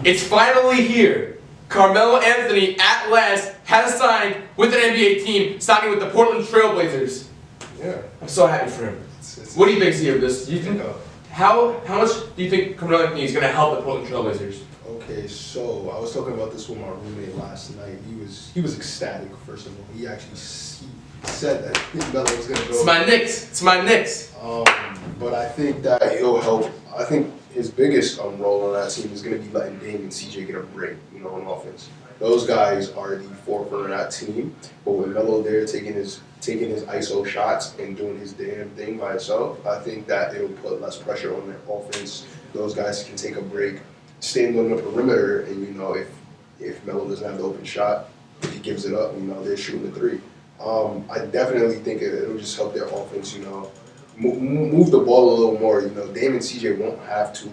It's finally here. Carmelo Anthony, at last, has signed with an NBA team, signing with the Portland Trailblazers. Yeah. I'm so happy for him. What do you think, Steve, of this? Do you think, how much do you think Carmelo Anthony is going to help the Portland Trailblazers? Okay, so I was talking about this with my roommate last night. He was ecstatic. First of all, he actually said that Melo was going to go. It's my Knicks. It's my Knicks. But I think that he'll help. I think his biggest role on that team is going to be letting Dame and CJ get a break, on offense. Those guys are the forefront of that team. But with Melo there taking his ISO shots and doing his damn thing by himself, I think that it'll put less pressure on their offense. Those guys can take a break, stand on the perimeter, and if Melo doesn't have the open shot, if he gives it up, they're shooting the three. I definitely think it'll just help their offense, move the ball a little more. Dame and CJ won't have to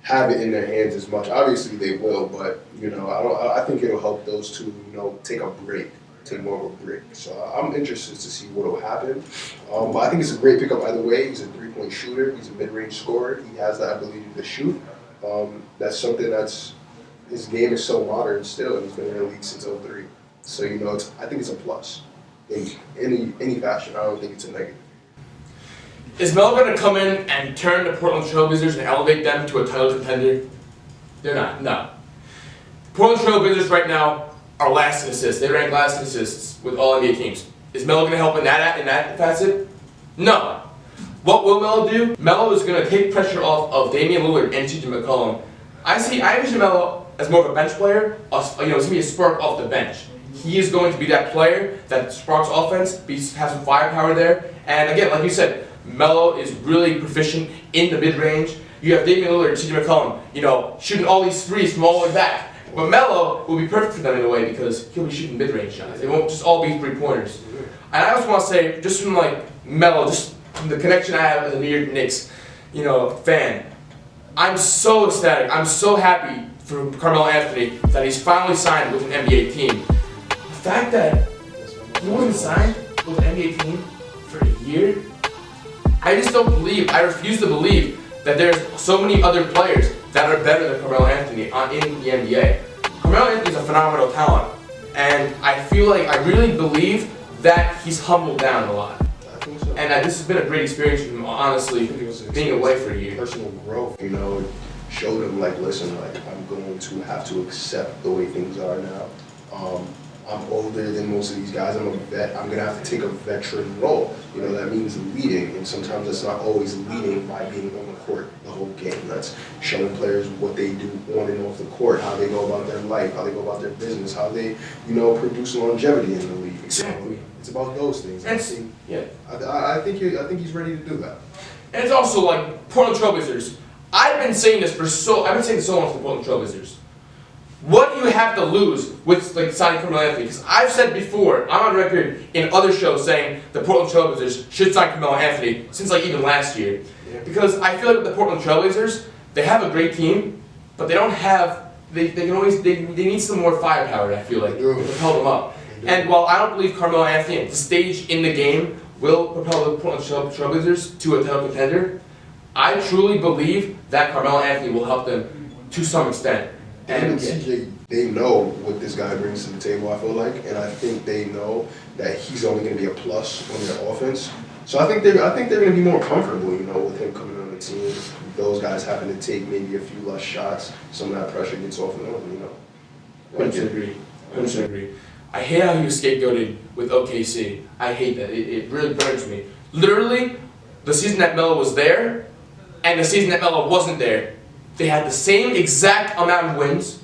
have it in their hands as much. Obviously they will, but I think it'll help those two, take a break, take more of a break. So I'm interested to see what will happen. But I think it's a great pickup either way. He's a three-point shooter. He's a mid-range scorer. He has the ability to shoot. That's something his game is so modern still, and he's been in the league since '03. So I think it's a plus in any fashion. I don't think it's a negative. Is Melo going to come in and turn the Portland Trailblazers and elevate them to a title contender? They're not. No. Portland Trailblazers right now are last in assists. They rank last in assists with all NBA teams. Is Melo going to help in that facet? No. What will Melo do? Melo is going to take pressure off of Damian Lillard and CJ McCollum. I envision Melo as more of a bench player. He's going to be a spark off the bench. He is going to be that player that sparks offense, has some firepower there. And again, like you said, Melo is really proficient in the mid-range. You have Damian Lillard and CJ McCollum, shooting all these threes from all the way back. But Melo will be perfect for them in a way because he'll be shooting mid-range shots. It won't just all be three-pointers. And I also want to say, just from Melo, just from the connection I have as a New York Knicks, fan, I'm so ecstatic. I'm so happy for Carmelo Anthony that he's finally signed with an NBA team. The fact that he wasn't signed with an NBA team for a year, I refuse to believe that there's so many other players that are better than Carmelo Anthony in the NBA. Carmelo Anthony is a phenomenal talent, and I really believe that he's humbled down a lot. I think so. And this has been a great experience for him, honestly, being away for a year. Personal growth, showed him listen, I'm going to have to accept the way things are now. I'm older than most of these guys. I'm a vet. I'm going to have to take a veteran role. That means leading, and sometimes that's not always leading by being on the court the whole game. That's showing players what they do on and off the court, how they go about their life, how they go about their business, how they, produce longevity in the league. Exactly. It's about those things. I think he's ready to do that. And it's also Portland Trailblazers. I've been saying this so long for the Portland Trailblazers. What do you have to lose with signing Carmelo Anthony? Because I've said before, I'm on record in other shows saying the Portland Trailblazers should sign Carmelo Anthony since even last year. Yeah. Because I feel like the Portland Trailblazers, they have a great team, but they don't have they need some more firepower. I feel like to propel them up. And while I don't believe Carmelo Anthony at this stage in the game will propel the Portland Trailblazers to a title contender, I truly believe that Carmelo Anthony will help them to some extent. And CJ, they know what this guy brings to the table, I feel like, and I think they know that he's only going to be a plus on their offense. So I think they're going to be more comfortable, with him coming on the team. Those guys having to take maybe a few less shots, some of that pressure gets off of them, 100% agree. I hate how he was scapegoated with OKC. I hate that. It really burns me. Literally, the season that Melo was there and the season that Melo wasn't there, they had the same exact amount of wins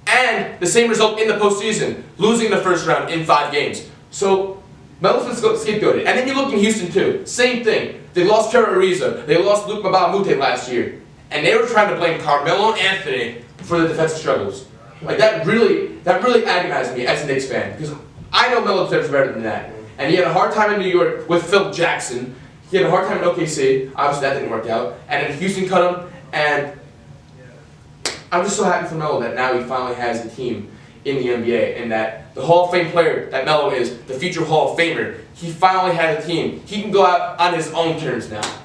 and the same result in the postseason, losing the first round in 5 games. So Melo's been scapegoated. And then you look in Houston too, same thing. They lost Trevor Ariza, they lost Luke Mbamute last year, and they were trying to blame Carmelo Anthony for the defensive struggles. That really agonized me as a Knicks fan, because I know Melo deserves better than that. And he had a hard time in New York with Phil Jackson. He had a hard time in OKC. Obviously that didn't work out. And then Houston cut him. And I'm just so happy for Melo that now he finally has a team in the NBA, and that the Hall of Fame player that Melo is, the future Hall of Famer, he finally has a team. He can go out on his own terms now.